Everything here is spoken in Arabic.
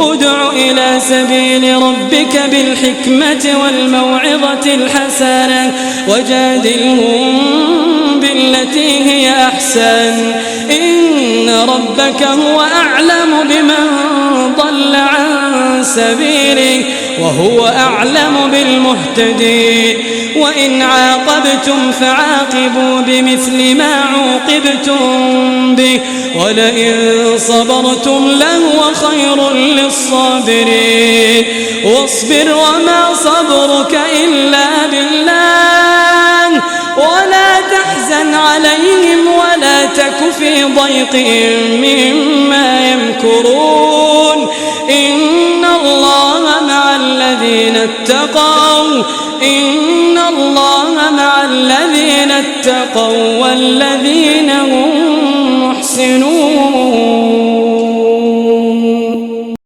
ادع إلى سبيل ربك بالحكمة والموعظة الحسنة وجادلهم بالتي هي أحسن إن ربك هو أعلم بمن ضل عن سبيله وهو أعلم بالمهتدين وإن عاقبتم فعاقبوا بمثل ما عوقبتم به ولئن صبرتم لهو خير للصابرين واصبر وما صبرك إلا بالله ولا تحزن عليهم ولا تك في ضيق مما يمكرون إن الله مع الذين اتقوا والذين هم محسنون.